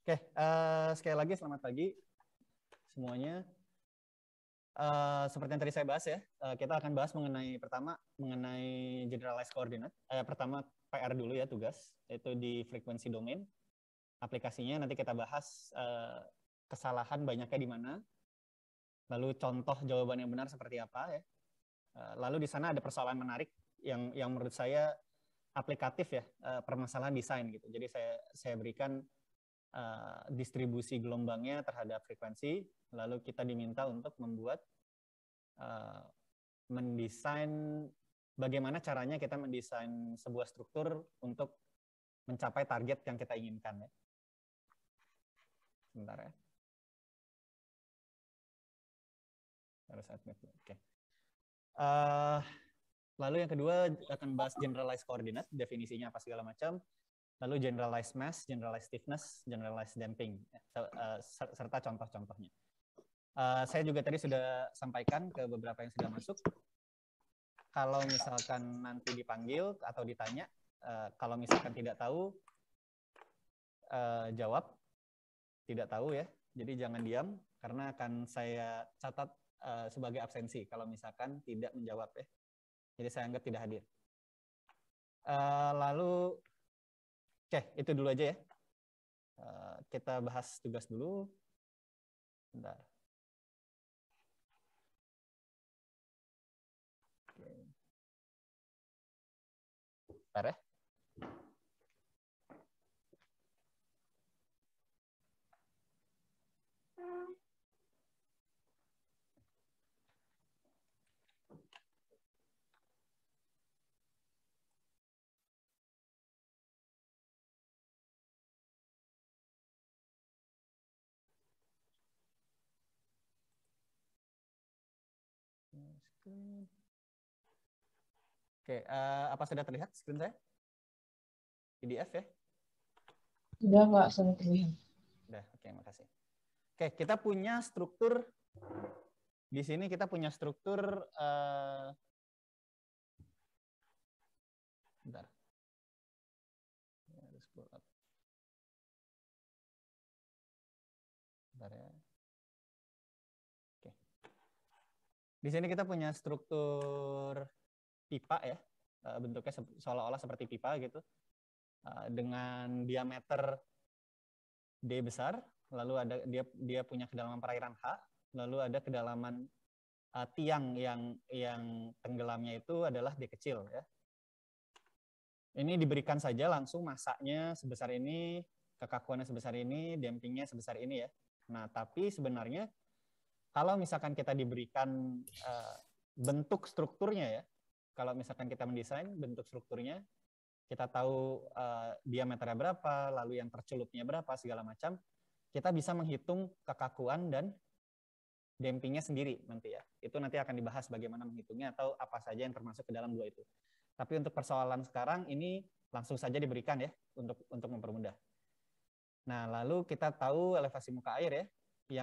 Oke, sekali lagi selamat pagi semuanya. Seperti yang tadi saya bahas ya, kita akan bahas mengenai generalized coordinate. Pertama PR dulu ya, tugas, yaitu di frekuensi domain. Aplikasinya nanti kita bahas kesalahan banyaknya di mana, lalu contoh jawaban yang benar seperti apa ya. Lalu di sana ada persoalan menarik yang menurut saya aplikatif ya, permasalahan desain gitu. Jadi saya berikan distribusi gelombangnya terhadap frekuensi, lalu kita diminta untuk membuat mendesain bagaimana caranya kita mendesain sebuah struktur untuk mencapai target yang kita inginkan ya. Sebentar ya. Harus admit. Oke. Lalu yang kedua akan bahas generalized coordinate, definisinya apa segala macam. Lalu generalized mass, generalized stiffness, generalized damping, serta contoh-contohnya. Saya juga tadi sudah sampaikan ke beberapa yang sudah masuk. Kalau misalkan nanti dipanggil atau ditanya, kalau misalkan tidak tahu, jawab tidak tahu ya. Jadi jangan diam, karena akan saya catat sebagai absensi kalau misalkan tidak menjawab ya. Jadi saya anggap tidak hadir. Lalu, oke, itu dulu aja ya. Kita bahas tugas dulu. Bentar. Bentar ya. Oke, apa sudah terlihat screen saya? PDF ya? Sudah, Pak, sudah terlihat. Sudah, oke, makasih. Oke, kita punya struktur, di sini kita punya struktur, bentar. Bentar ya. Oke. Di sini kita punya struktur pipa ya, bentuknya seolah-olah seperti pipa gitu, dengan diameter D besar, lalu ada dia punya kedalaman perairan H, lalu ada kedalaman tiang yang tenggelamnya itu adalah D kecil ya. Ini diberikan saja langsung masaknya sebesar ini, kekakuannya sebesar ini, dampingnya sebesar ini ya. Nah, tapi sebenarnya kalau misalkan kita diberikan bentuk strukturnya ya, kalau misalkan kita mendesain bentuk strukturnya, kita tahu diameternya berapa, lalu yang tercelupnya berapa, segala macam, kita bisa menghitung kekakuan dan dampingnya sendiri nanti ya. Itu nanti akan dibahas bagaimana menghitungnya atau apa saja yang termasuk ke dalam dua itu. Tapi untuk persoalan sekarang ini langsung saja diberikan ya untuk mempermudah. Nah, lalu kita tahu elevasi muka air ya.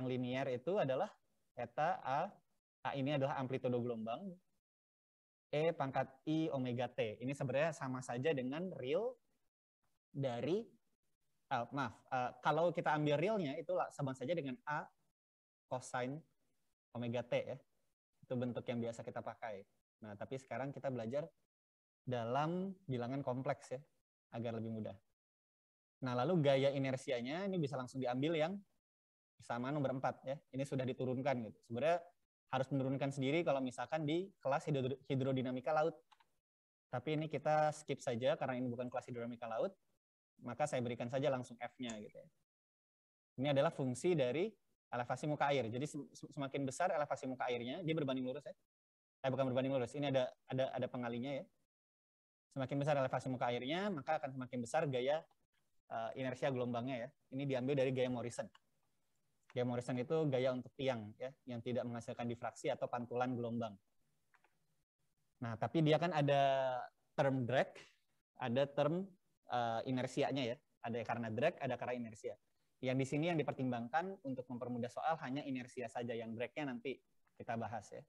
Yang linear itu adalah eta A. A ini adalah amplitudo gelombang. E pangkat I omega T. Ini sebenarnya sama saja dengan real dari, kalau kita ambil realnya itu sama saja dengan A cosine omega T ya. Itu bentuk yang biasa kita pakai. Nah, tapi sekarang kita belajar dalam bilangan kompleks ya, agar lebih mudah. Nah, lalu gaya inersianya ini bisa langsung diambil yang persamaan nomor 4 ya. Ini sudah diturunkan gitu. Sebenarnya harus menurunkan sendiri kalau misalkan di kelas hidrodinamika laut. Tapi ini kita skip saja karena ini bukan kelas hidrodinamika laut, maka saya berikan saja langsung F-nya gitu ya. Ini adalah fungsi dari elevasi muka air. Jadi semakin besar elevasi muka airnya, dia berbanding lurus ya. Bukan berbanding lurus, ini ada pengalinya ya. Semakin besar elevasi muka airnya, maka akan semakin besar gaya inersia gelombangnya ya. Ini diambil dari gaya Morrison. Gaya Morrison itu gaya untuk tiang ya, yang tidak menghasilkan difraksi atau pantulan gelombang. Nah, tapi dia kan ada term drag, ada term inersianya ya. Ada karena drag, ada karena inersia. Yang di sini yang dipertimbangkan untuk mempermudah soal hanya inersia saja, yang dragnya nanti kita bahas ya.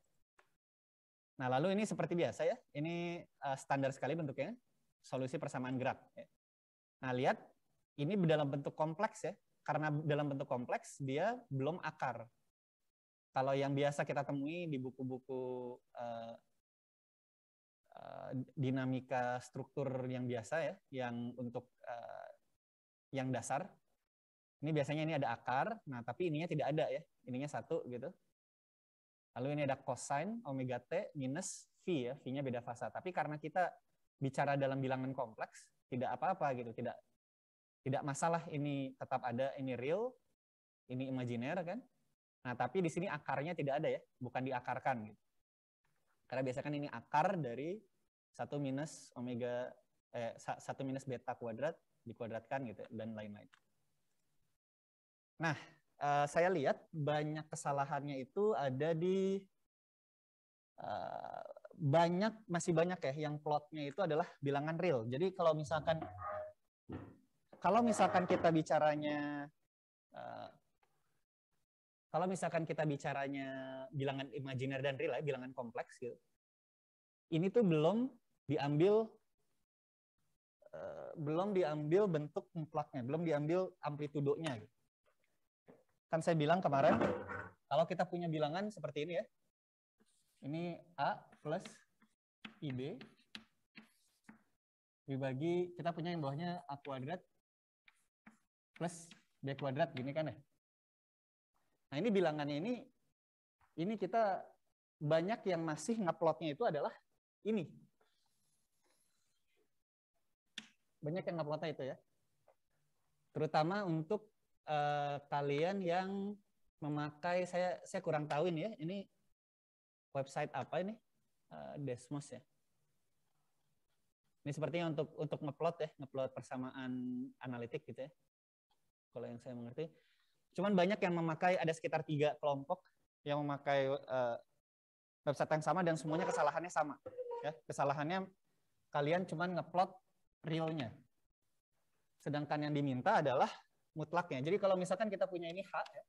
Nah, lalu ini seperti biasa ya, ini standar sekali bentuknya, solusi persamaan gerak. Ya. Nah, lihat, ini dalam bentuk kompleks ya, karena dalam bentuk kompleks, dia belum akar. Kalau yang biasa kita temui di buku-buku dinamika struktur yang biasa ya, yang untuk yang dasar, ini biasanya ini ada akar, nah tapi ininya tidak ada ya, ininya 1 gitu. Lalu ini ada cosine omega t minus V ya, V-nya beda fasa. Tapi karena kita bicara dalam bilangan kompleks, tidak apa-apa gitu, tidak masalah ini tetap ada, ini real, ini imajiner kan. Nah, tapi di sini akarnya tidak ada ya, bukan diakarkan gitu. Karena biasanya kan ini akar dari 1 minus omega 1 minus beta kuadrat dikuadratkan gitu dan lain-lain. Nah, saya lihat banyak kesalahannya itu ada di masih banyak ya yang plotnya itu adalah bilangan real. Jadi kalau misalkan kita bicaranya bilangan imajiner dan real ya, bilangan kompleks gitu. Ini tuh belum diambil bentuk mutlaknya, belum diambil amplitudonya gitu. Kan saya bilang kemarin, kalau kita punya bilangan seperti ini ya, ini A plus IB dibagi, kita punya yang bawahnya A kuadrat plus B kuadrat, gini kan ya. Nah ini bilangannya ini kita banyak yang masih ngeplotnya itu adalah ini. Banyak yang ngeplotnya itu ya. Terutama untuk kalian yang memakai, saya kurang tahu ini ya, ini website apa ini? Desmos ya. Ini sepertinya untuk ngeplot ya, ngeplot persamaan analitik gitu ya. Kalau yang saya mengerti. Cuman banyak yang memakai, ada sekitar 3 kelompok yang memakai website yang sama dan semuanya kesalahannya sama. Ya, kesalahannya kalian cuman ngeplot realnya. Sedangkan yang diminta adalah mutlaknya. Jadi kalau misalkan kita punya ini H, ya,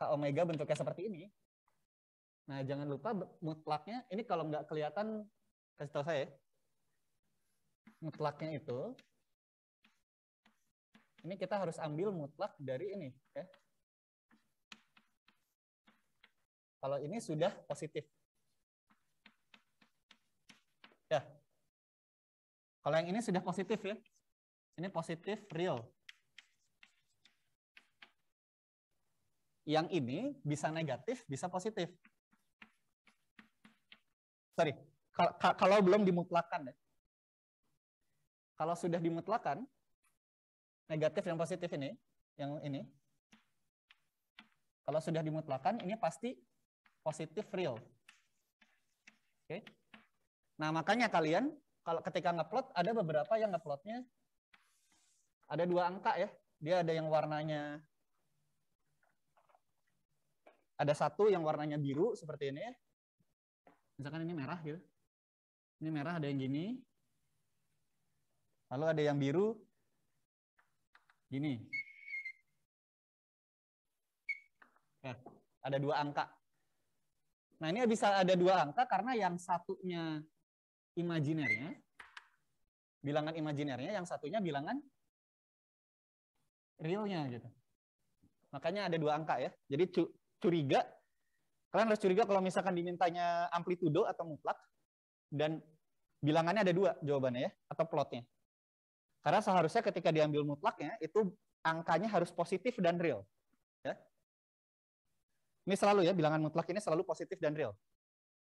H omega bentuknya seperti ini. Nah, jangan lupa mutlaknya, ini kalau nggak kelihatan, kasih tahu saya. Mutlaknya itu, ini kita harus ambil mutlak dari ini. Ya. Kalau ini sudah positif. Ya. Kalau yang ini sudah positif ya. Ini positif real. Yang ini bisa negatif, bisa positif. Sorry, kalau belum dimutlakan ya. Kalau sudah dimutlakan, negatif yang positif ini, yang ini. Kalau sudah dimutlakan, ini pasti positif real. Oke. Nah, makanya kalian, kalau ketika ngeplot, ada beberapa yang ngeplotnya ada 2 angka ya. Dia ada yang warnanya, ada 1 yang warnanya biru seperti ini ya. Misalkan ini merah gitu. Ini merah, ada yang gini. Lalu ada yang biru gini. Ya, ada 2 angka. Nah, ini bisa ada 2 angka karena yang satunya imajinernya, bilangan imajinernya, yang satunya bilangan realnya gitu. Makanya ada 2 angka ya. Jadi curiga, kalian harus curiga kalau misalkan dimintanya amplitudo atau mutlak dan bilangannya ada 2 jawabannya ya, atau plotnya. Karena seharusnya ketika diambil mutlaknya itu angkanya harus positif dan real. Ya. Ini selalu ya, bilangan mutlak ini selalu positif dan real.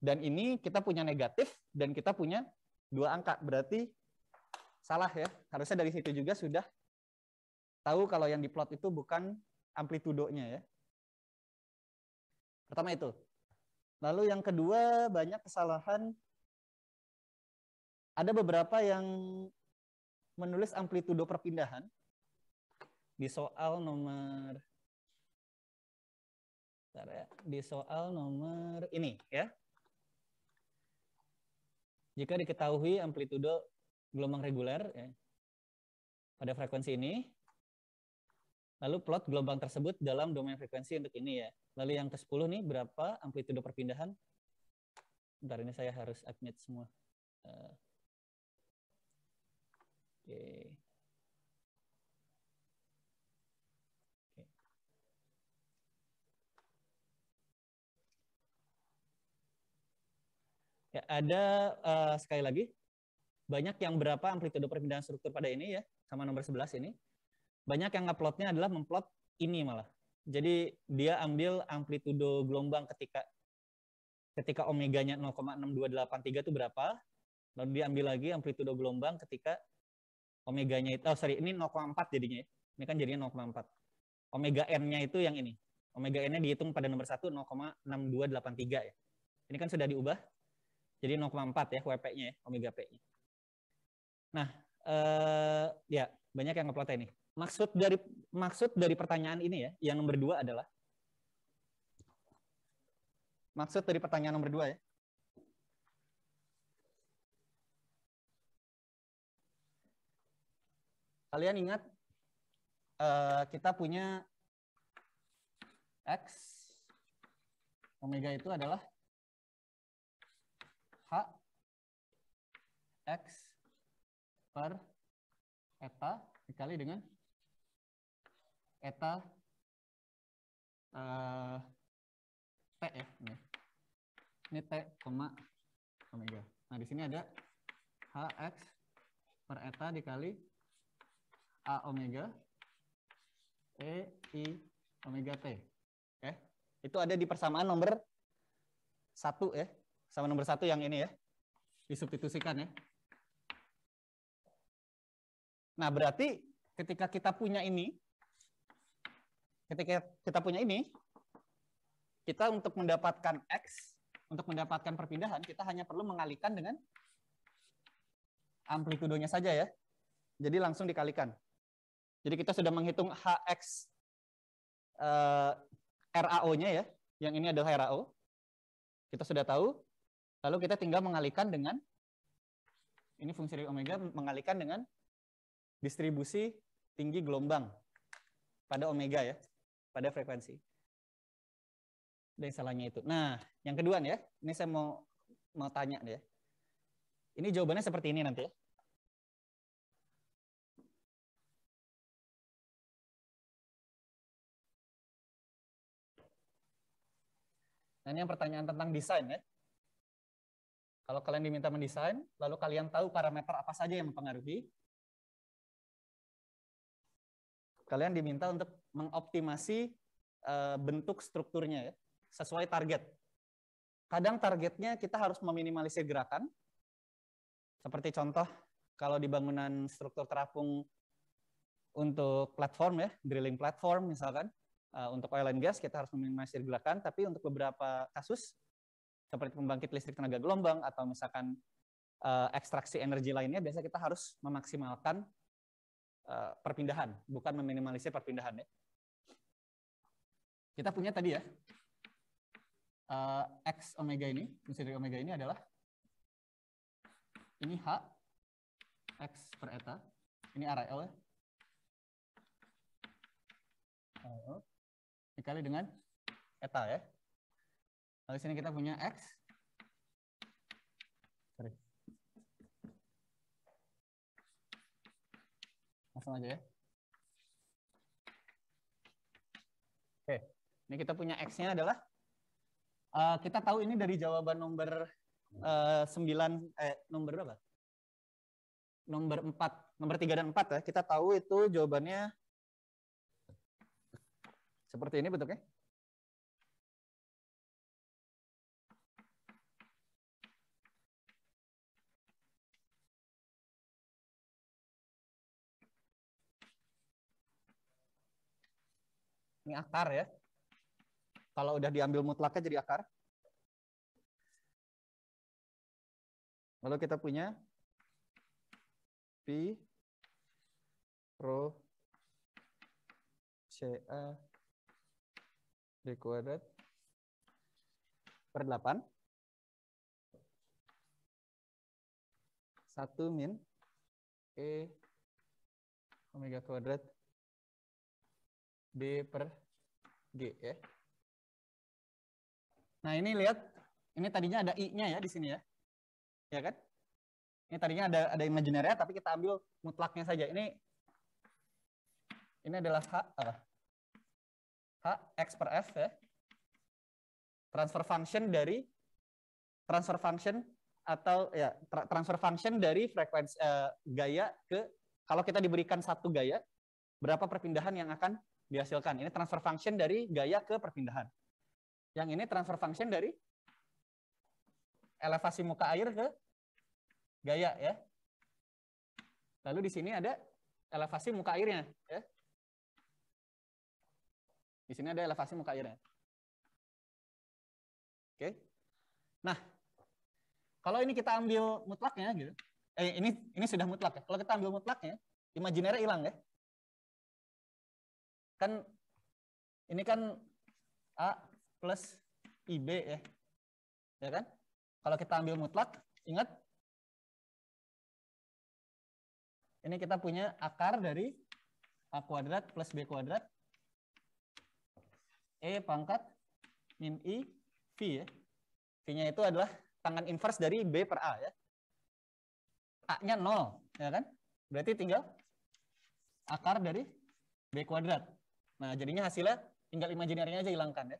Dan ini kita punya negatif dan kita punya 2 angka. Berarti salah ya. Harusnya dari situ juga sudah tahu kalau yang diplot itu bukan amplitudonya ya. Pertama itu. Lalu yang kedua, banyak kesalahan. Ada beberapa yang menulis amplitudo perpindahan di soal nomor ini ya. Jika diketahui amplitudo gelombang reguler ya, pada frekuensi ini, lalu plot gelombang tersebut dalam domain frekuensi untuk ini ya. Lalu yang ke-10 nih, berapa amplitudo perpindahan? Bentar, ini saya harus admit semua. Oke. ada sekali lagi banyak yang berapa amplitudo perpindahan struktur pada ini ya, sama nomor 11 ini. Banyak yang nguploadnya adalah memplot ini malah. Jadi dia ambil amplitudo gelombang ketika omeganya 0,6283 itu berapa, lalu dia ambil lagi amplitudo gelombang ketika omeganya itu, ini 0,4 jadinya ya. Ini kan jadinya 0,4. Omega n-nya itu yang ini. Omega n-nya dihitung pada nomor 1 0,6283 ya. Ini kan sudah diubah jadi 0,4 ya WP-nya ya, omega P-nya. Nah, ya banyak yang ngeplot ini. Maksud dari pertanyaan ini ya, yang nomor 2 adalah maksud dari pertanyaan nomor 2 ya. Kalian ingat kita punya X omega itu adalah H X per eta dikali dengan eta T ya. Ini T, omega. Nah, di sini ada HX per eta dikali A omega E I omega T. Oke. Itu ada di persamaan nomor 1 ya. Sama nomor 1 yang ini ya. Disubstitusikan ya. Nah, berarti ketika kita punya ini, kita untuk mendapatkan X, untuk mendapatkan perpindahan, kita hanya perlu mengalihkan dengan amplitudonya saja ya. Jadi langsung dikalikan. Jadi kita sudah menghitung HX RAO-nya ya. Yang ini adalah RAO. Kita sudah tahu. Lalu kita tinggal mengalihkan dengan, ini fungsi dari omega, mengalihkan dengan distribusi tinggi gelombang pada omega ya. Pada frekuensi. Dan salahnya itu. Nah, yang kedua nih ya. Ini saya mau tanya nih ya. Ini jawabannya seperti ini nanti ya. Nah, ini yang pertanyaan tentang desain ya. Kalau kalian diminta mendesain, lalu kalian tahu parameter apa saja yang mempengaruhi, kalian diminta untuk mengoptimasi bentuk strukturnya ya, sesuai target. Kadang targetnya kita harus meminimalisir gerakan, seperti contoh kalau di bangunan struktur terapung untuk platform ya, drilling platform misalkan, untuk oil and gas kita harus meminimalisir gerakan, tapi untuk beberapa kasus seperti pembangkit listrik tenaga gelombang atau misalkan ekstraksi energi lainnya, biasanya kita harus memaksimalkan perpindahan, bukan meminimalisir perpindahan ya. Kita punya tadi ya, X omega ini, fungsi dari omega ini adalah ini H X per eta, ini RAO ya. Dikali dengan eta ya. Lalu sini kita punya X. Langsung aja ya. Oke, ini kita punya X-nya adalah, kita tahu ini dari jawaban nomor 9, nomor berapa? Nomor 4, nomor 3 dan 4 ya. Kita tahu itu jawabannya seperti ini bentuknya. Ini akar ya. Kalau udah diambil mutlaknya jadi akar. Lalu kita punya Pi Rho CA D kuadrat per 8. 1 min E omega kuadrat D per G ya. Nah, ini lihat, ini tadinya ada I-nya ya di sini ya. Ya kan? Ini tadinya ada imaginary, tapi kita ambil mutlaknya saja. Ini adalah H X per F ya. Transfer function atau ya transfer function dari frekuensi gaya ke, kalau kita diberikan satu gaya, berapa perpindahan yang akan dihasilkan. Ini transfer function dari gaya ke perpindahan. Yang ini transfer function dari elevasi muka air ke gaya ya. Lalu di sini ada elevasi muka airnya ya. Di sini ada elevasi muka airnya. Oke. Nah, kalau ini kita ambil mutlaknya gitu. Ini sudah mutlak ya. Kalau kita ambil mutlaknya, imajiner hilang ya. Kan ini kan A plus IB ya. Ya kan? Kalau kita ambil mutlak, ingat ini kita punya akar dari A kuadrat plus B kuadrat E pangkat min I V ya. V-nya itu adalah tangan inverse dari B per A ya. A-nya 0, ya kan? Berarti tinggal akar dari B kuadrat. Nah, jadinya hasilnya tinggal imajinernya aja hilangkan ya.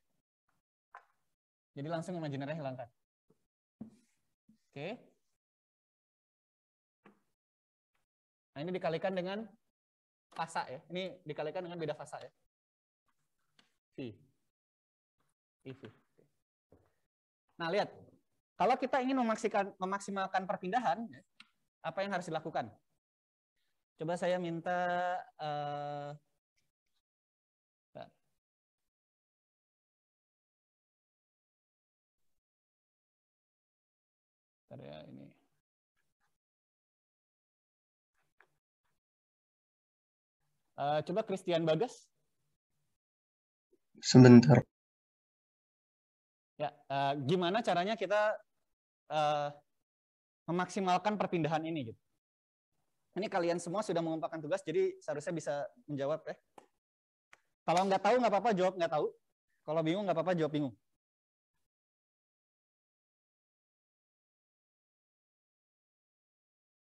Jadi langsung imajinernya hilangkan. Oke. Nah, ini dikalikan dengan fasa ya. Ini dikalikan dengan beda fasa ya. V. Nah, lihat. Kalau kita ingin memaksimalkan perpindahan, apa yang harus dilakukan? Coba saya minta ya ini. Coba Christian Bagas. Sebentar. Ya, gimana caranya kita memaksimalkan perpindahan ini gitu. Ini kalian semua sudah mengumpulkan tugas, jadi seharusnya bisa menjawab ya. Kalau nggak tahu nggak apa-apa, jawab nggak tahu. Kalau bingung nggak apa-apa, jawab bingung.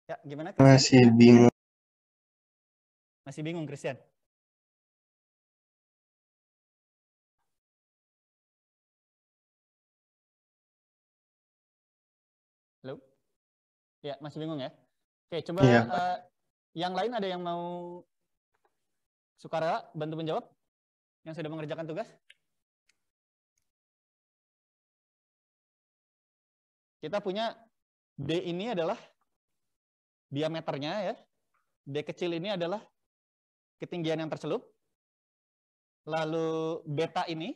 Ya, gimana? Christian? Masih bingung. Masih bingung, Christian? Halo? Ya, masih bingung ya? Oke, coba Iya. Yang lain ada yang mau sukarela bantu menjawab? Yang sudah mengerjakan tugas? Kita punya D ini adalah diameternya ya. D kecil ini adalah ketinggian yang tercelup. Lalu beta ini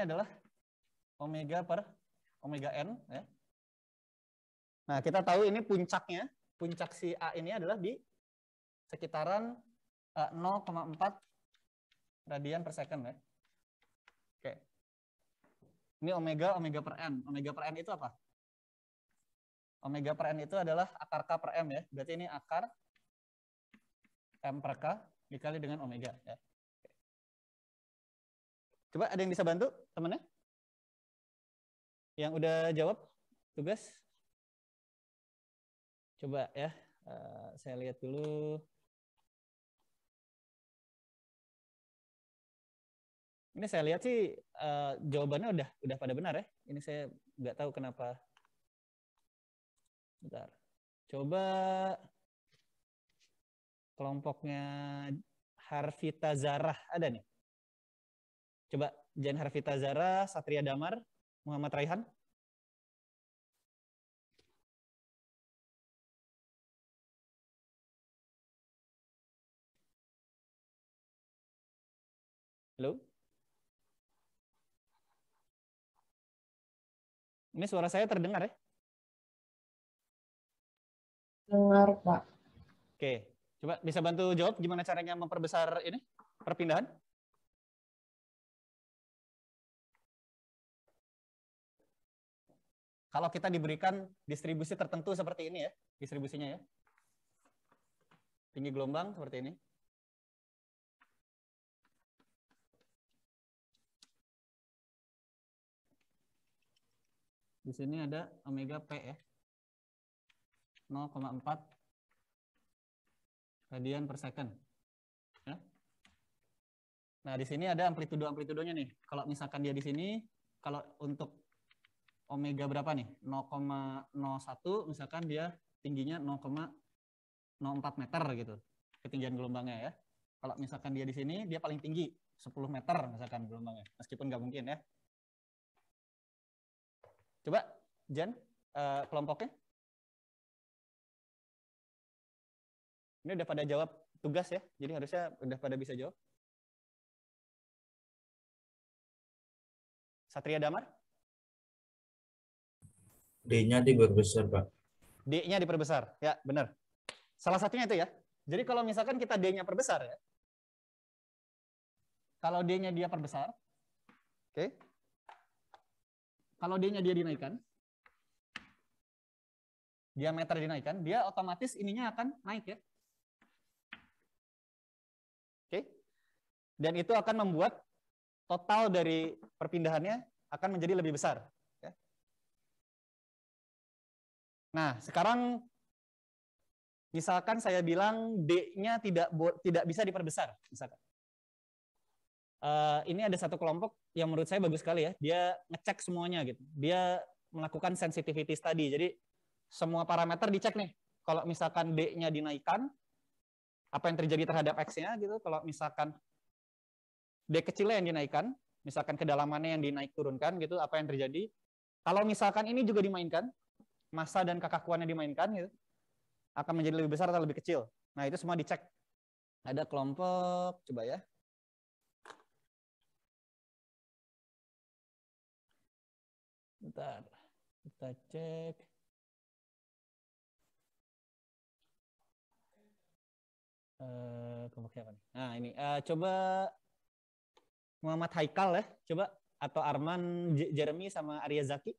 adalah omega per omega n ya. Nah, kita tahu ini puncaknya, puncak si A ini adalah di sekitaran 0,4 radian per second ya. Oke. Ini omega per n. Omega per n itu apa? Omega per n itu adalah akar K per M ya. Berarti ini akar M per K dikali dengan omega ya. Coba ada yang bisa bantu temennya? Yang udah jawab tugas? Coba ya, saya lihat dulu. Ini saya lihat sih jawabannya udah pada benar ya. Ini saya nggak tahu kenapa. Bentar. Coba kelompoknya Harvita Zarah ada nih. Coba Jan Harvita Zarah, Satria Damar, Muhammad Raihan. Halo? Ini suara saya terdengar ya? Dengar, Pak. Oke, coba bisa bantu jawab gimana caranya memperbesar ini perpindahan? Kalau kita diberikan distribusi tertentu seperti ini ya, distribusinya ya. Tinggi gelombang seperti ini. Di sini ada omega P ya. 0,4 radian per second. Ya. Nah, di sini ada amplitudo-amplitudonya nih. Kalau misalkan dia di sini, kalau untuk omega berapa nih? 0,01 misalkan dia tingginya 0,04 meter gitu. Ketinggian gelombangnya ya. Kalau misalkan dia di sini, dia paling tinggi 10 meter misalkan gelombangnya. Meskipun nggak mungkin ya. Coba, Jen, kelompoknya. Ini udah pada jawab tugas ya, jadi harusnya udah pada bisa jawab. Satria Damar? D-nya diperbesar, Pak. D-nya diperbesar, ya benar. Salah satunya itu ya. Jadi kalau misalkan kita D-nya perbesar ya, kalau D-nya dia perbesar, oke. Kalau D-nya dia dinaikkan, diameter dinaikkan, dia otomatis ininya akan naik ya. Oke. Dan itu akan membuat total dari perpindahannya akan menjadi lebih besar. Nah, sekarang misalkan saya bilang D-nya tidak bisa diperbesar, misalkan. Ini ada satu kelompok yang menurut saya bagus sekali ya. Dia ngecek semuanya gitu. Dia melakukan sensitivity study. Jadi semua parameter dicek nih. Kalau misalkan D-nya dinaikkan, apa yang terjadi terhadap X-nya gitu. Kalau misalkan D kecilnya yang dinaikkan, misalkan kedalamannya yang dinaik turunkan gitu, apa yang terjadi? Kalau misalkan ini juga dimainkan, massa dan kekakuannya dimainkan gitu, akan menjadi lebih besar atau lebih kecil. Nah, itu semua dicek. Ada kelompok, coba ya. Bentar, kita cek. Kelompok siapa nih? Nah, ini coba Muhammad Haikal ya, coba, atau Arman Jeremy sama Arya Zaki.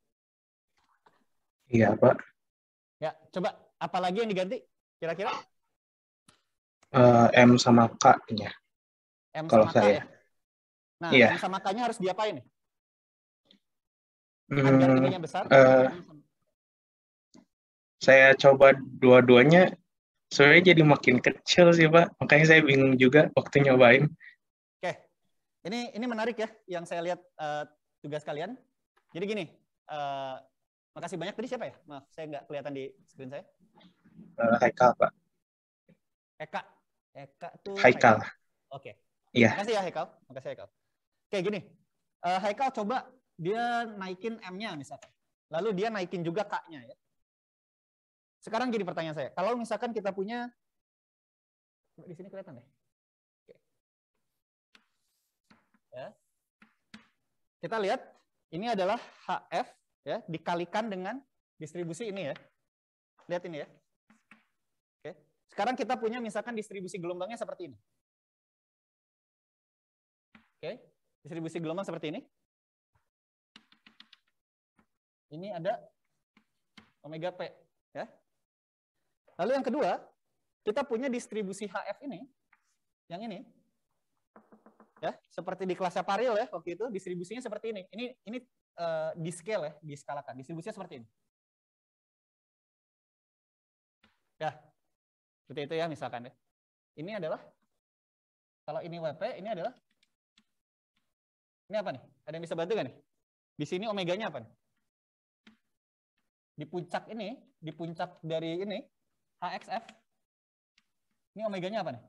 Iya, Pak. Ya, coba apalagi yang diganti kira-kira? M sama K-nya. M Kalau sama K saya. ya. Nah, Iya. M sama K-nya harus diapain nih? Agar ininya besar. Saya coba dua-duanya, sebenarnya jadi makin kecil sih, Pak. Makanya saya bingung juga waktu nyobain. Oke, ini menarik ya, yang saya lihat tugas kalian. Jadi gini, makasih banyak. Tadi siapa ya? Maaf, saya nggak kelihatan di screen saya. Haikal, Pak. Eka tuh Haikal. Oke. Iya. Makasih ya Haikal. Makasih Haikal. Oke, gini. Haikal coba dia naikin M-nya misalkan. Lalu dia naikin juga K-nya ya. Sekarang gini pertanyaan saya. Kalau misalkan kita punya di sini kelihatan deh. Oke. Ya. Kita lihat ini adalah HF ya, dikalikan dengan distribusi ini ya. Lihat ini ya. Oke. Sekarang kita punya misalkan distribusi gelombangnya seperti ini. Oke. Distribusi gelombang seperti ini. Ini ada omega P ya. Lalu yang kedua, kita punya distribusi HF ini, yang ini, ya, seperti di kelasnya Paril ya waktu itu, distribusinya seperti ini. Ini di scale ya, diskalakan. Distribusinya seperti ini. Ya, seperti itu ya misalkan ya. Ini adalah, kalau ini WP, ini adalah, ini apa nih? Ada yang bisa bantu nggak nih? Di sini omeganya apa nih? Di puncak ini, di puncak dari ini, HXF, ini omeganya apa nih?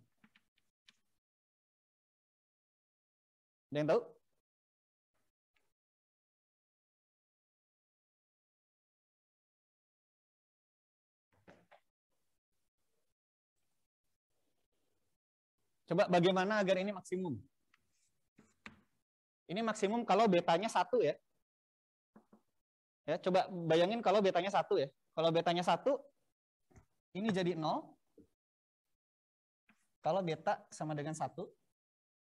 Ada yang tahu? Coba bagaimana agar ini maksimum? Ini maksimum kalau betanya 1 ya. Ya, coba bayangin kalau betanya 1 ya. Kalau betanya 1, ini jadi 0. Kalau beta sama dengan 1,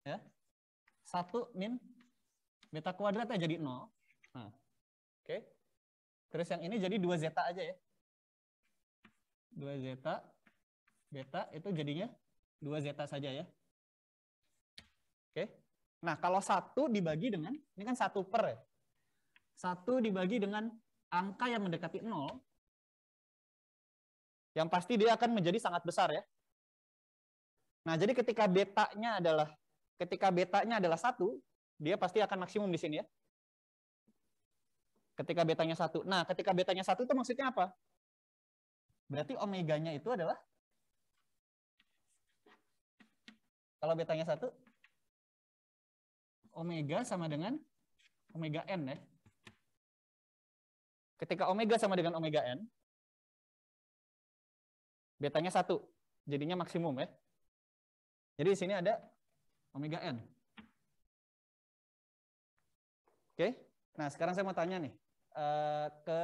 ya, 1 min beta kuadratnya jadi 0. Nah, oke. Terus yang ini jadi 2 zeta aja ya. 2 zeta, beta itu jadinya 2 zeta saja ya. Oke. Nah, kalau 1 dibagi dengan, ini kan 1 per ya. 1 dibagi dengan angka yang mendekati 0, yang pasti dia akan menjadi sangat besar ya. Nah, jadi ketika betanya adalah 1, dia pasti akan maksimum di sini ya. Ketika betanya 1. Nah, ketika betanya 1 itu maksudnya apa? Berarti omeganya itu adalah, kalau betanya 1, omega sama dengan omega n ya. Ketika omega sama dengan omega n, betanya 1, jadinya maksimum ya. Jadi di sini ada omega n. Oke, nah sekarang saya mau tanya nih ke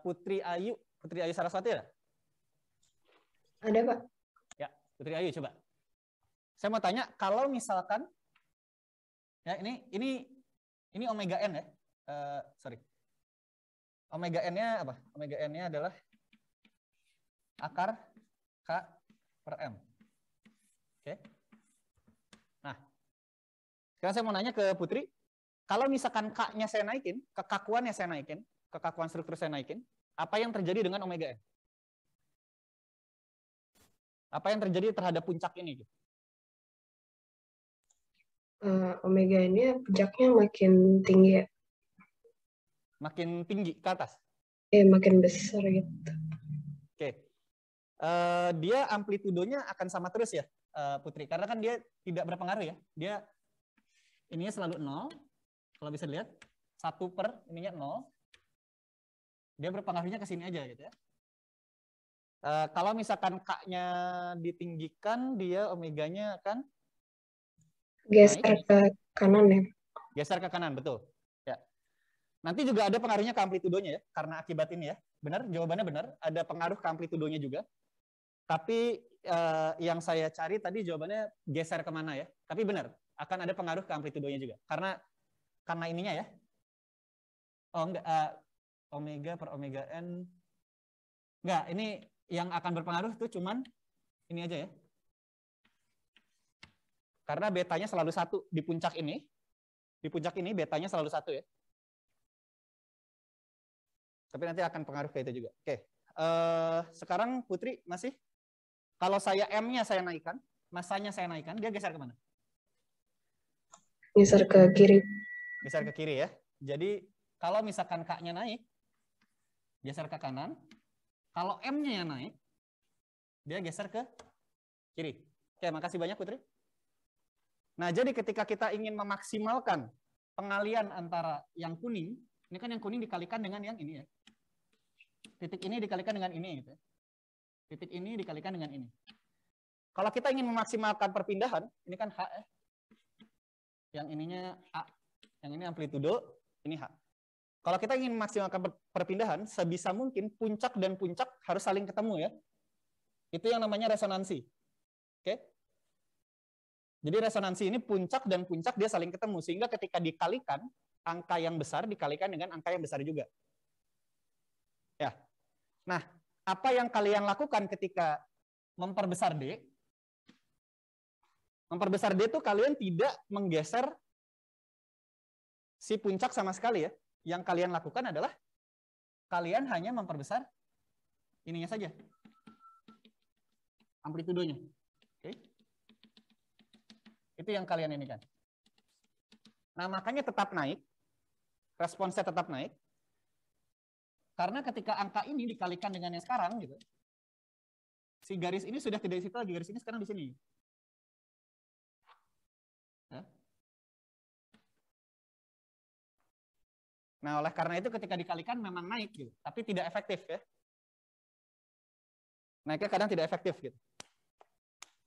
Putri Ayu Saraswati ya? Ada, Pak. Ya, Putri Ayu coba. Saya mau tanya, kalau misalkan ya ini omega n ya. Sorry. Omega n-nya apa? Omega n-nya adalah akar K per M. Oke. Nah, sekarang saya mau nanya ke Putri, kalau misalkan K-nya saya naikin, kekakuannya saya naikin, kekakuan struktur saya naikin, apa yang terjadi dengan omega n? Apa yang terjadi terhadap puncak ini? Omega ini puncaknya makin tinggi ya. Makin tinggi ke atas? Makin besar gitu. Oke. Dia amplitudonya akan sama terus ya, Putri? Karena kan dia tidak berpengaruh ya. Dia ininya selalu 0. Kalau bisa dilihat, 1 per ininya 0. Dia berpengaruhnya ke sini aja gitu ya. Kalau misalkan K-nya ditinggikan, dia omeganya akan geser naik. ke kanan ya. Geser ke kanan, betul. Ya. Nanti juga ada pengaruhnya ke amplitudonya ya, karena akibat ini ya. Benar, jawabannya benar. Ada pengaruh ke amplitudonya juga. Tapi yang saya cari tadi jawabannya geser kemana ya. Tapi benar, akan ada pengaruh ke amplitudonya juga. Karena ininya ya. Oh enggak, omega per omega n. Enggak, ini yang akan berpengaruh tuh cuman ini aja ya. Karena betanya selalu 1 di puncak ini. Di puncak ini betanya selalu 1 ya. Tapi nanti akan pengaruh ke itu juga. Oke. Sekarang Putri masih, kalau saya M-nya saya naikkan, masanya saya naikkan, dia geser kemana? Geser ke kiri. Geser ke kiri ya. Jadi kalau misalkan K-nya naik, geser ke kanan. Kalau M-nya yang naik, dia geser ke kiri. Oke, makasih banyak Putri. Nah, jadi ketika kita ingin memaksimalkan pengalian antara yang kuning, ini kan yang kuning dikalikan dengan yang ini ya. Titik ini dikalikan dengan ini gitu. Titik ini dikalikan dengan ini. Kalau kita ingin memaksimalkan perpindahan, ini kan H ya. Yang ininya A. Yang ini amplitudo, ini H. Kalau kita ingin memaksimalkan perpindahan, sebisa mungkin puncak dan puncak harus saling ketemu ya. Itu yang namanya resonansi. Oke? Jadi resonansi ini puncak dan puncak dia saling ketemu. Sehingga ketika dikalikan, angka yang besar dikalikan dengan angka yang besar juga. Ya. Nah, apa yang kalian lakukan ketika memperbesar D? Memperbesar D itu kalian tidak menggeser si puncak sama sekali ya. Yang kalian lakukan adalah kalian hanya memperbesar ininya saja. Amplitudonya. Oke. Itu yang kalian ini kan. Nah, makanya tetap naik. Responsnya tetap naik. Karena ketika angka ini dikalikan dengan yang sekarang gitu. Si garis ini sudah tidak di situ lagi, garis ini sekarang di sini. Ya. Nah, oleh karena itu ketika dikalikan memang naik gitu, tapi tidak efektif ya. Naiknya kadang tidak efektif gitu.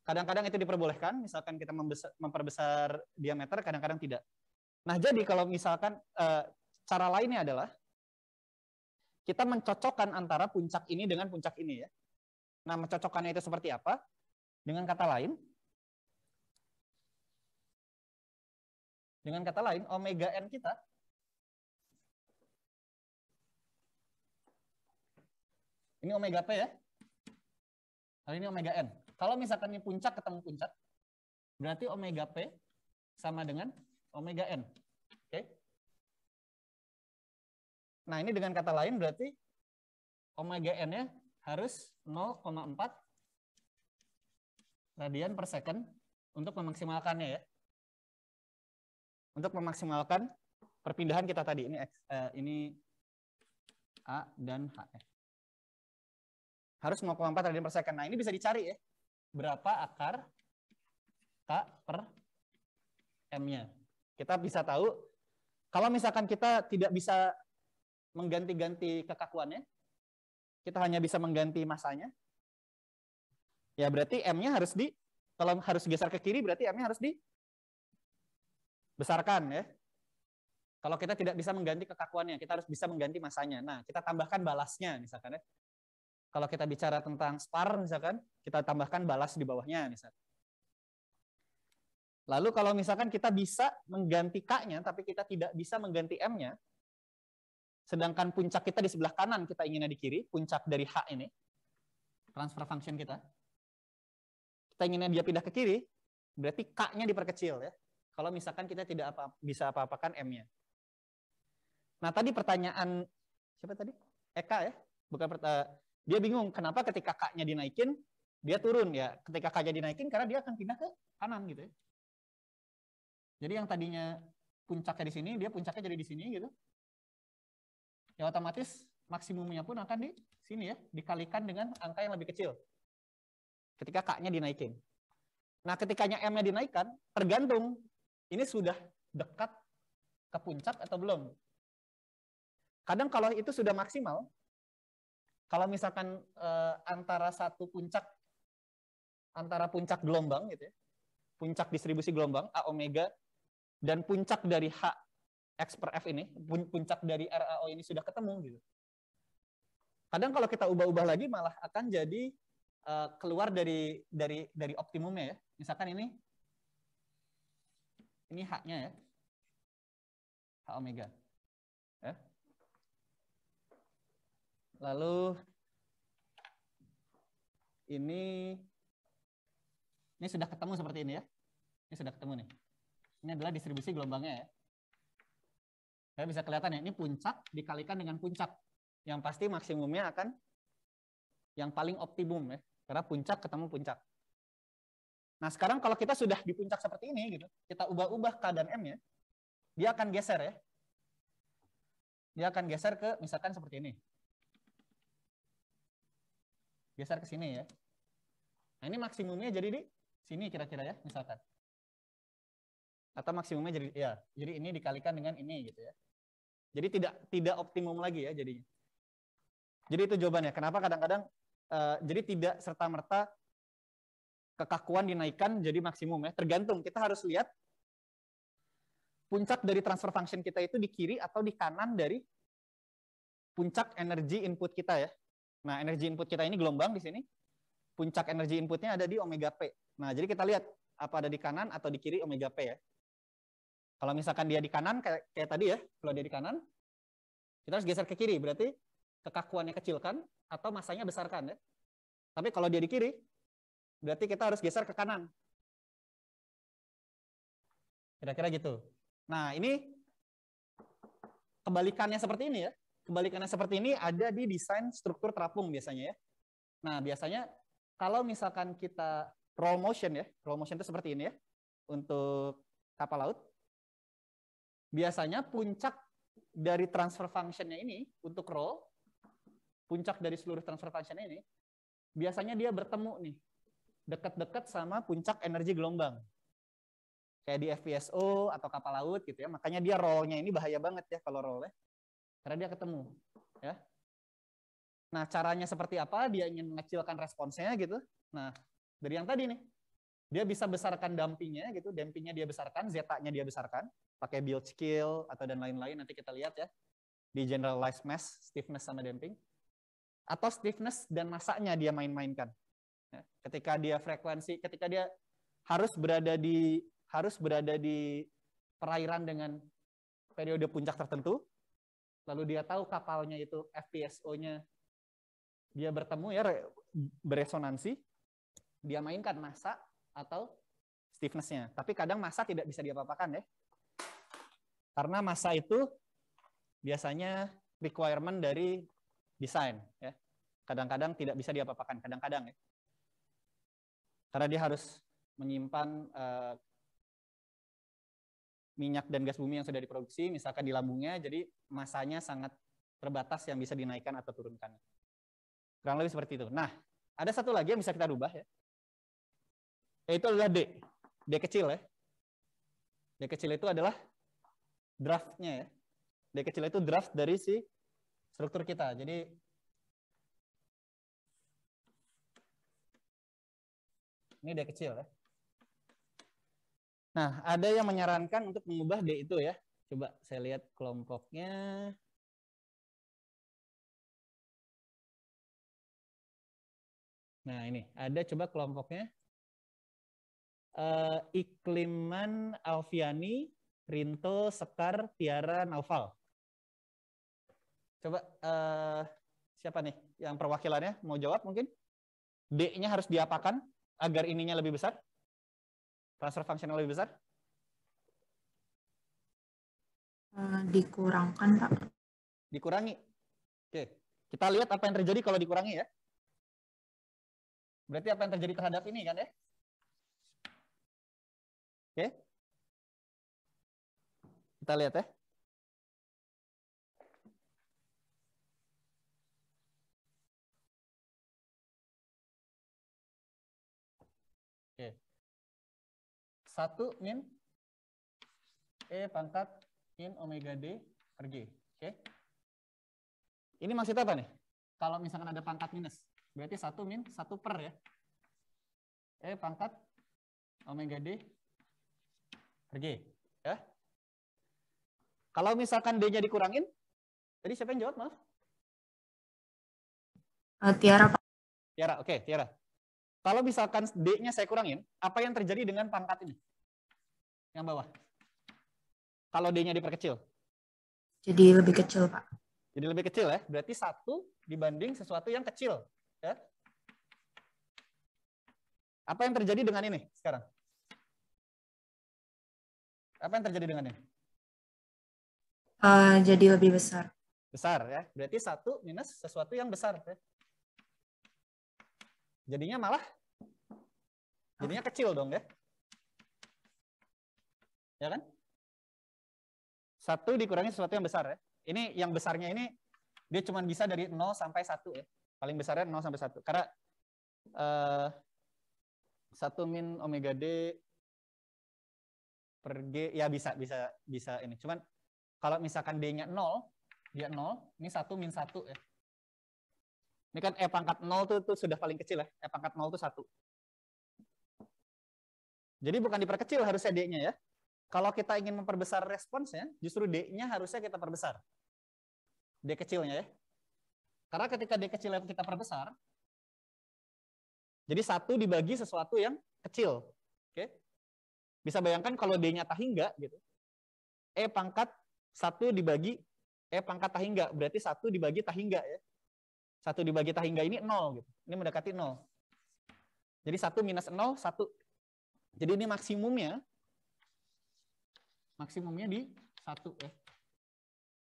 Kadang-kadang itu diperbolehkan, misalkan kita memperbesar diameter, kadang-kadang tidak. Nah, jadi kalau misalkan cara lainnya adalah kita mencocokkan antara puncak ini dengan puncak ini ya. Nah, mencocokkannya itu seperti apa? Dengan kata lain, omega n kita ini omega P ya. Nah, ini omega n. Kalau misalkan ini puncak ketemu puncak, berarti omega P sama dengan omega n. Oke? Nah, ini dengan kata lain berarti omega n-nya harus 0,4 radian per second untuk memaksimalkannya ya. Untuk memaksimalkan perpindahan kita tadi. Ini A dan H. Harus 0,4 radian per second. Nah, ini bisa dicari ya. Berapa akar K per M-nya. Kita bisa tahu, kalau misalkan kita tidak bisa mengganti-ganti kekakuannya, kita hanya bisa mengganti masanya, ya berarti M-nya harus kalau harus geser ke kiri, berarti M-nya harus dibesarkan ya. Kalau kita tidak bisa mengganti kekakuannya, kita harus bisa mengganti masanya. Nah, kita tambahkan balasnya misalkan ya. Kalau kita bicara tentang spar misalkan, kita tambahkan balas di bawahnya misalkan. Lalu kalau misalkan kita bisa mengganti K-nya, tapi kita tidak bisa mengganti M-nya, sedangkan puncak kita di sebelah kanan, kita inginnya di kiri, puncak dari H ini, transfer function kita inginnya dia pindah ke kiri, berarti K-nya diperkecil ya. Kalau misalkan kita tidak bisa apa-apakan M-nya. Nah tadi pertanyaan, siapa tadi? Eka ya? Bukan dia bingung kenapa ketika K-nya dinaikin, dia turun ya. Ketika K-nya dinaikin, karena dia akan pindah ke kanan gitu ya. Jadi yang tadinya puncaknya di sini, dia puncaknya jadi di sini gitu. Ya otomatis maksimumnya pun akan di sini ya, dikalikan dengan angka yang lebih kecil. Ketika K-nya dinaikin. Nah ketikanya M-nya dinaikkan, tergantung ini sudah dekat ke puncak atau belum. Kadang kalau itu sudah maksimal, kalau misalkan antara puncak gelombang gitu ya, puncak distribusi gelombang A omega dan puncak dari H X per F ini, puncak dari RAO ini sudah ketemu gitu. Kadang kalau kita ubah-ubah lagi malah akan jadi keluar dari optimumnya ya. Misalkan ini H-nya ya, H omega. Ya. Lalu ini sudah ketemu seperti ini ya. Ini sudah ketemu nih. Ini adalah distribusi gelombangnya ya. Ya bisa kelihatan ya, ini puncak dikalikan dengan puncak. Yang pasti maksimumnya akan yang paling optimum ya. Karena puncak ketemu puncak. Nah sekarang kalau kita sudah di puncak seperti ini gitu, kita ubah-ubah K dan M-nya, dia akan geser ya. Dia akan geser ke misalkan seperti ini. Geser ke sini ya. Nah ini maksimumnya jadi di sini kira-kira ya misalkan. Atau maksimumnya jadi ini dikalikan dengan ini gitu ya. Jadi tidak optimum lagi ya jadinya. Jadi itu jawabannya. Kenapa kadang-kadang jadi tidak serta-merta kekakuan dinaikkan jadi maksimum ya. Tergantung, kita harus lihat puncak dari transfer function kita itu di kiri atau di kanan dari puncak energi input kita ya. Nah, energi input kita ini gelombang di sini. Puncak energi inputnya ada di omega P. Nah, jadi kita lihat apa ada di kanan atau di kiri omega P ya. Kalau misalkan dia di kanan kayak tadi ya, kalau dia di kanan, kita harus geser ke kiri, berarti kekakuannya kecilkan atau masanya besarkan ya. Tapi kalau dia di kiri, berarti kita harus geser ke kanan. Kira-kira gitu. Nah, ini kebalikannya seperti ini ya. Kebalikannya seperti ini ada di desain struktur terapung biasanya ya. Nah, biasanya kalau misalkan kita roll motion ya, roll motion itu seperti ini ya, untuk kapal laut, biasanya puncak dari transfer function-nya ini untuk roll, puncak dari seluruh transfer function ini, biasanya dia bertemu nih, dekat-dekat sama puncak energi gelombang. Kayak di FPSO atau kapal laut gitu ya. Makanya dia roll-nya ini bahaya banget ya kalau roll ya. Karena dia ketemu. Ya. Nah, caranya seperti apa? Dia ingin mengecilkan responsnya gitu. Nah, dari yang tadi nih. Dia bisa besarkan dampingnya gitu. Dampingnya dia besarkan, zeta-nya dia besarkan. Pakai build skill atau dan lain-lain. Nanti kita lihat ya. Di generalized mass, stiffness sama damping. Atau stiffness dan masanya dia main-mainkan. Ya. Ketika dia frekuensi, ketika dia harus berada di perairan dengan periode puncak tertentu, lalu dia tahu kapalnya itu FPSO-nya dia bertemu ya beresonansi, dia mainkan massa atau stiffness-nya. Tapi kadang massa tidak bisa diapa-apakan ya. Karena massa itu biasanya requirement dari desain ya. Kadang-kadang tidak bisa diapa-apakan, kadang-kadang ya. Karena dia harus menyimpan minyak dan gas bumi yang sudah diproduksi, misalkan di lambungnya, jadi masanya sangat terbatas yang bisa dinaikkan atau turunkan. Kurang lebih seperti itu. Nah, ada satu lagi yang bisa kita rubah ya, yaitu adalah D. D kecil ya. D kecil itu adalah draftnya ya. D kecil itu draft dari si struktur kita. Jadi ini D kecil ya. Nah, ada yang menyarankan untuk mengubah D itu ya. Coba saya lihat kelompoknya. Nah, ini ada coba kelompoknya. Ikliman, Alfiani, Rinto, Sekar, Tiara, Naufal. Coba siapa nih yang perwakilannya mau jawab mungkin? D-nya harus diapakan agar ininya lebih besar? Transfer fungsional lebih besar? Dikurangkan, Pak. Dikurangi. Oke, kita lihat apa yang terjadi kalau dikurangi ya. Berarti apa yang terjadi terhadap ini kan ya? Oke. Kita lihat ya. Oke. 1 min E pangkat min omega D per G. Oke. Ini maksudnya apa nih? Kalau misalkan ada pangkat minus, berarti 1 min 1 per ya. E pangkat omega D per G. Ya. Kalau misalkan D-nya dikurangin, tadi siapa yang jawab maaf? Tiara, Pak. Tiara, oke, Tiara. Kalau misalkan D-nya saya kurangin, apa yang terjadi dengan pangkat ini? Yang bawah. Kalau D-nya diperkecil. Jadi lebih kecil, Pak. Jadi lebih kecil ya. Berarti 1 dibanding sesuatu yang kecil. Ya. Apa yang terjadi dengan ini sekarang? Apa yang terjadi dengan ini? Jadi lebih besar. Besar ya. Berarti 1 minus sesuatu yang besar. Ya. Jadinya kecil dong ya. Ya kan? 1 dikurangi sesuatu yang besar ya. Ini yang besarnya ini dia cuma bisa dari 0 sampai 1 ya. Paling besarnya 0 sampai 1. Karena 1 min omega D per G ya bisa ini. Cuman kalau misalkan D-nya 0, dia 0, ini 1 min 1 ya. Ini kan E pangkat 0 tuh sudah paling kecil ya. E pangkat 0 itu 1. Jadi bukan diperkecil harusnya D-nya ya. Kalau kita ingin memperbesar responsnya, justru D-nya harusnya kita perbesar. D kecilnya ya. Karena ketika D kecilnya kita perbesar, jadi 1 dibagi sesuatu yang kecil. Oke? Bisa bayangkan kalau D-nya tahingga gitu. E pangkat 1 dibagi E pangkat tahingga, berarti 1 dibagi tahingga ya. 1 dibagi tahingga ini 0 gitu. Ini mendekati 0. Jadi 1 minus 0, 1. Jadi ini maksimumnya di 1 ya.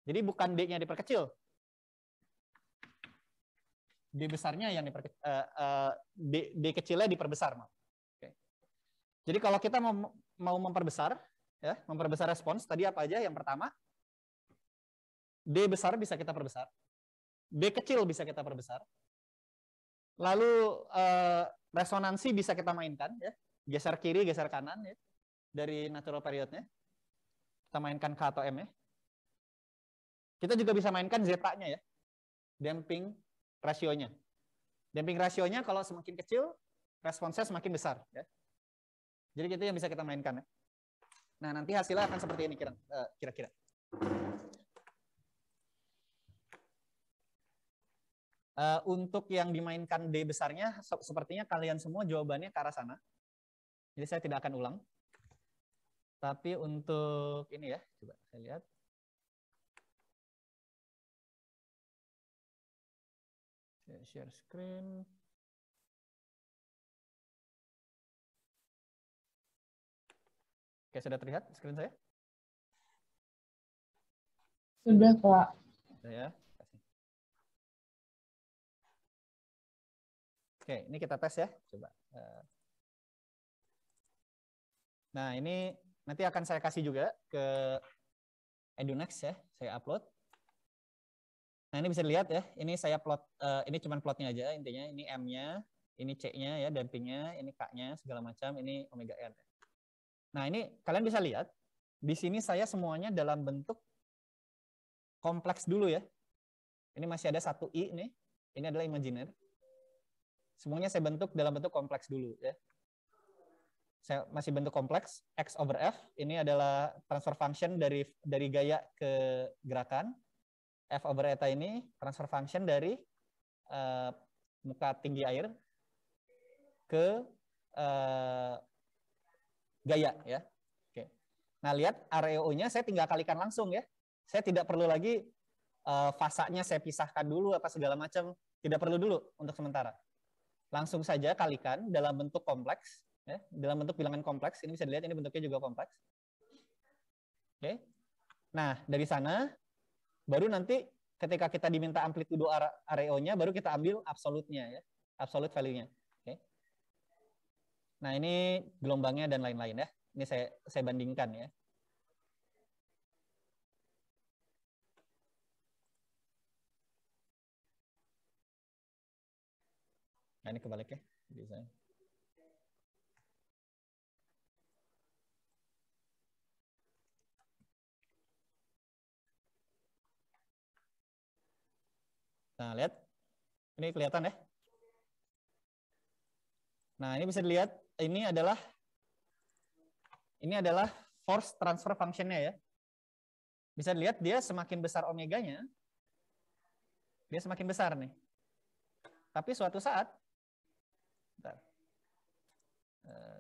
Jadi bukan D-nya diperkecil. D besarnya yang D kecilnya diperbesar. Oke. Jadi kalau kita mau memperbesar ya, memperbesar respons tadi apa aja? Yang pertama, D besar bisa kita perbesar. D kecil bisa kita perbesar. Lalu resonansi bisa kita mainkan ya. Geser kiri, geser kanan ya. Dari natural periodnya. Kita mainkan K atau M ya. Kita juga bisa mainkan zeta-nya ya. Damping rasionya. Damping rasionya kalau semakin kecil, responsnya semakin besar ya. Jadi itu yang bisa kita mainkan ya. Nah, nanti hasilnya akan seperti ini kira-kira. Untuk yang dimainkan D besarnya, sepertinya kalian semua jawabannya ke arah sana. Jadi saya tidak akan ulang. Tapi untuk ini ya, coba saya lihat. Saya share screen. Oke, sudah terlihat screen saya? Sudah, Pak. Sudah ya. Oke, ini kita tes ya. Coba. Nah, ini nanti akan saya kasih juga ke EduNext ya, saya upload. Nah, ini bisa dilihat ya, ini saya plot, ini cuma plotnya aja intinya, ini M-nya, ini C-nya ya, dampingnya, ini K-nya, segala macam, ini omega N. Nah, ini kalian bisa lihat, di sini saya semuanya dalam bentuk kompleks dulu ya. Ini masih ada satu I nih, ini adalah imajiner. Semuanya saya bentuk dalam bentuk kompleks dulu ya. Saya masih bentuk kompleks, X over F, ini adalah transfer function dari gaya ke gerakan. F over eta ini transfer function dari muka tinggi air ke gaya ya. Oke. Nah, lihat REO-nya saya tinggal kalikan langsung ya. Saya tidak perlu lagi fasanya saya pisahkan dulu apa segala macam, tidak perlu dulu untuk sementara. Langsung saja kalikan dalam bentuk kompleks ya, dalam bentuk bilangan kompleks. Ini bisa dilihat ini bentuknya juga kompleks. Oke. Nah, dari sana baru nanti ketika kita diminta amplitudo REO-nya baru kita ambil absolutnya ya, absolute value-nya. Oke. Nah, ini gelombangnya dan lain-lain ya. Ini saya bandingkan ya. Nah, ini kebalik ya. Bisa. Nah, lihat. Ini kelihatan ya. Nah, ini bisa dilihat ini adalah force transfer function-nya ya. Bisa dilihat dia semakin besar omeganya, dia semakin besar nih. Tapi suatu saat, bentar.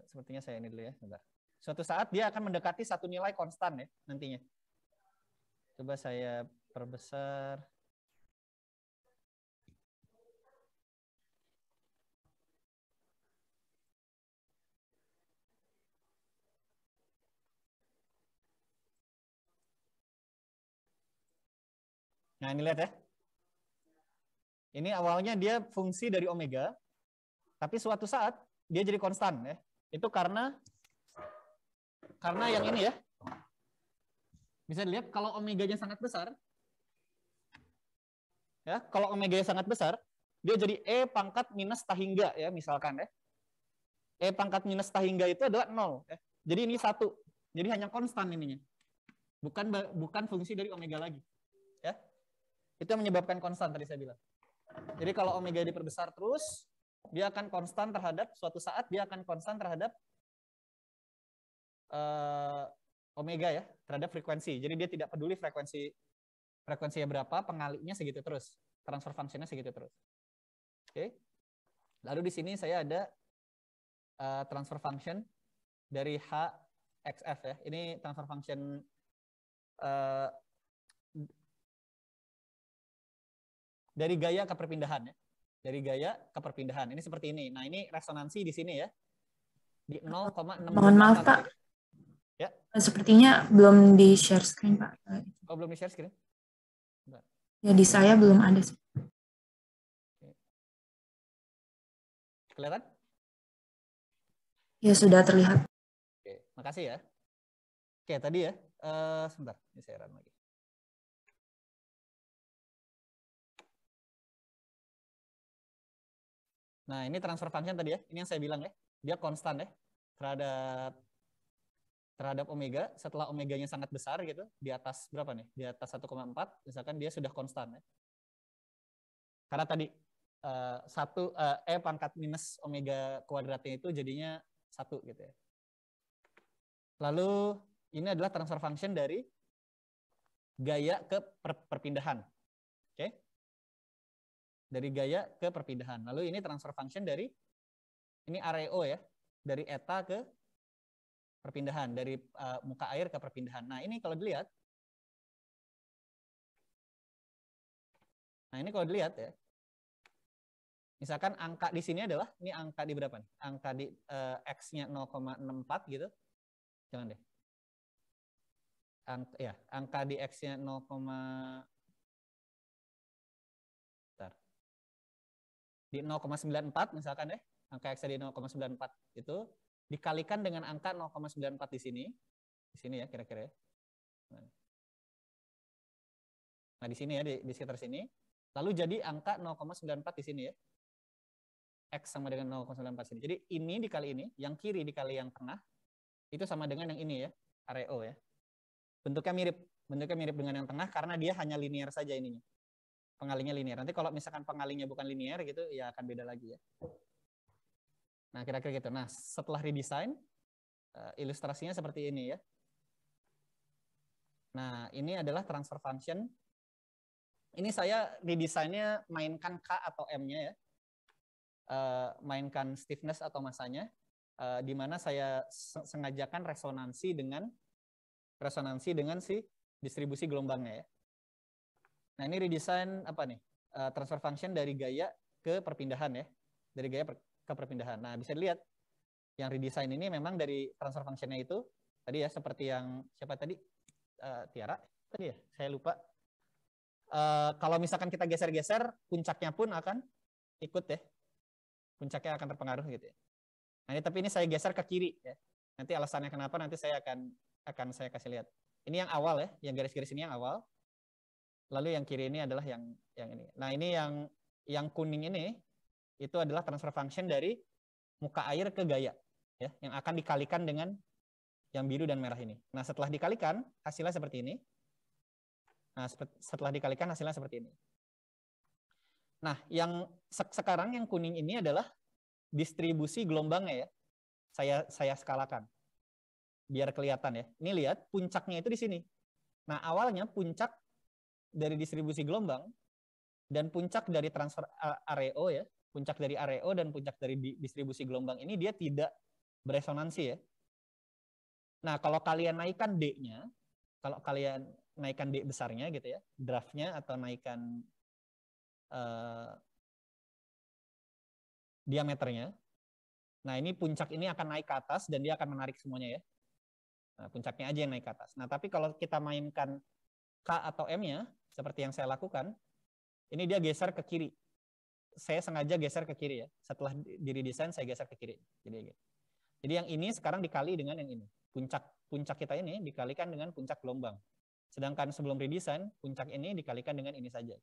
Sepertinya saya ini dulu ya, bentar. Suatu saat dia akan mendekati satu nilai konstan ya nantinya. Coba saya perbesar. Nah, ini lihat ya. Ini awalnya dia fungsi dari omega, tapi suatu saat dia jadi konstan ya. Itu karena yang ini ya. Bisa dilihat kalau omeganya sangat besar, ya, kalau omeganya sangat besar, dia jadi E pangkat minus tahingga ya, misalkan ya. E pangkat minus tahingga itu adalah 0 ya. Jadi ini 1. Jadi hanya konstan ininya. Bukan fungsi dari omega lagi. Ya. Itu yang menyebabkan konstan tadi saya bilang. Jadi kalau omega diperbesar terus, dia akan konstan terhadap suatu saat dia akan konstan terhadap omega ya, terhadap frekuensi. Jadi dia tidak peduli frekuensinya berapa, pengalinya segitu terus, transfer function-nya segitu terus. Oke. Lalu di sini saya ada transfer function dari HXF ya. Ini transfer function dari gaya ke perpindahan ya. Dari gaya ke perpindahan. Ini seperti ini. Nah, ini resonansi di sini ya. Di 0,6. Mohon maaf, Pak. Ya. Sepertinya belum di-share screen, Pak. Oh, belum di-share screen? Ya, di saya belum ada. Kelihatan? Ya, sudah terlihat. Oke, makasih ya. Oke, tadi ya. Sebentar, ini saya run lagi. Nah, ini transfer function tadi ya. Ini yang saya bilang ya. Dia konstan ya terhadap omega. Setelah omeganya sangat besar gitu, di atas berapa nih? Di atas 1,4, misalkan dia sudah konstan ya. Karena tadi E pangkat minus omega kuadratnya itu jadinya 1 gitu ya. Lalu ini adalah transfer function dari gaya ke perpindahan. Oke. Dari gaya ke perpindahan. Lalu ini transfer function dari ini REO ya, dari eta ke perpindahan, dari muka air ke perpindahan. Nah, ini kalau dilihat, ya, misalkan angka di sini adalah, ini angka di berapa nih? Angka di X-nya 0,64 gitu. Jangan deh. Angka di X-nya 0, di 0,94 misalkan ya, angka X di 0,94 itu, dikalikan dengan angka 0,94 di sini ya kira-kira ya. Nah di sini ya, di sekitar sini. Lalu jadi angka 0,94 di sini ya. X sama dengan 0,94 sini. Jadi ini dikali ini, yang kiri dikali yang tengah, itu sama dengan yang ini ya, REO ya. Bentuknya mirip dengan yang tengah karena dia hanya linear saja ininya. Pengalinya linear. Nanti kalau misalkan pengalinya bukan linear gitu, ya akan beda lagi ya. Nah kira-kira gitu. Nah setelah redesign, ilustrasinya seperti ini ya. Nah ini adalah transfer function. Ini saya redesign-nya mainkan K atau M-nya ya. Mainkan stiffness atau masanya, di mana saya sengajakan resonansi dengan si distribusi gelombangnya ya. Nah ini redesign apa nih? Transfer function dari gaya ke perpindahan ya, dari gaya ke perpindahan. Nah bisa dilihat yang redesign ini memang dari transfer function-nya itu tadi ya, seperti yang siapa tadi, Tiara tadi ya, saya lupa. Kalau misalkan kita geser-geser, puncaknya pun akan ikut ya. Puncaknya akan terpengaruh gitu ya. Nah, tapi ini saya geser ke kiri ya. Nanti alasannya kenapa nanti saya akan saya kasih lihat. Ini yang awal ya, yang garis-garis ini yang awal. Lalu yang kiri ini adalah yang ini. Nah, ini yang kuning ini itu adalah transfer function dari muka air ke gaya ya, yang akan dikalikan dengan yang biru dan merah ini. Nah, setelah dikalikan hasilnya seperti ini. Nah, setelah dikalikan hasilnya seperti ini. Nah, yang sekarang yang kuning ini adalah distribusi gelombangnya ya. Saya skalakan biar kelihatan ya. Ini lihat puncaknya itu di sini. Nah, awalnya puncak dari distribusi gelombang dan puncak dari transfer REO ya, puncak dari REO dan puncak dari distribusi gelombang ini dia tidak beresonansi ya. Nah, kalau kalian naikkan D-nya, kalau kalian naikkan D besarnya gitu ya, draftnya atau naikkan diameternya. Nah, ini puncak ini akan naik ke atas dan dia akan menarik semuanya ya. Nah, puncaknya aja yang naik ke atas. Nah, tapi kalau kita mainkan K atau M-nya, seperti yang saya lakukan, ini dia geser ke kiri. Saya sengaja geser ke kiri ya. Setelah diredesain, saya geser ke kiri. Jadi yang ini sekarang dikali dengan yang ini. Puncak kita ini dikalikan dengan puncak gelombang. Sedangkan sebelum redesign, puncak ini dikalikan dengan ini saja.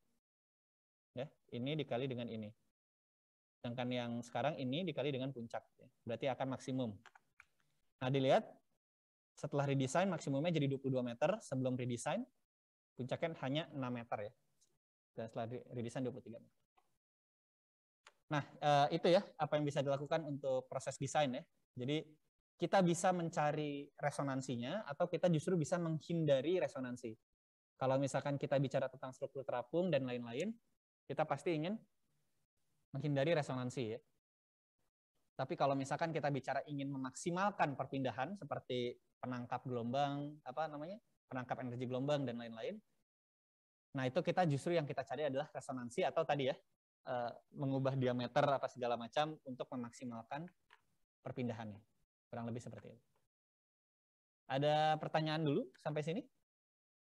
Ya, ini dikali dengan ini. Sedangkan yang sekarang ini dikali dengan puncak. Berarti akan maksimum. Nah, dilihat setelah redesign maksimumnya jadi 22 meter. Sebelum redesign, puncaknya hanya 6 meter ya. Dan setelah redesign 23 meter. Nah, itu ya apa yang bisa dilakukan untuk proses desain ya. Jadi kita bisa mencari resonansinya atau kita justru bisa menghindari resonansi. Kalau misalkan kita bicara tentang struktur terapung dan lain-lain, kita pasti ingin menghindari resonansi ya. Tapi kalau misalkan kita bicara ingin memaksimalkan perpindahan seperti penangkap gelombang, penangkap energi gelombang dan lain-lain, nah itu kita justru yang kita cari adalah resonansi atau tadi ya, mengubah diameter apa segala macam untuk memaksimalkan perpindahannya. Kurang lebih seperti itu. Ada pertanyaan dulu sampai sini?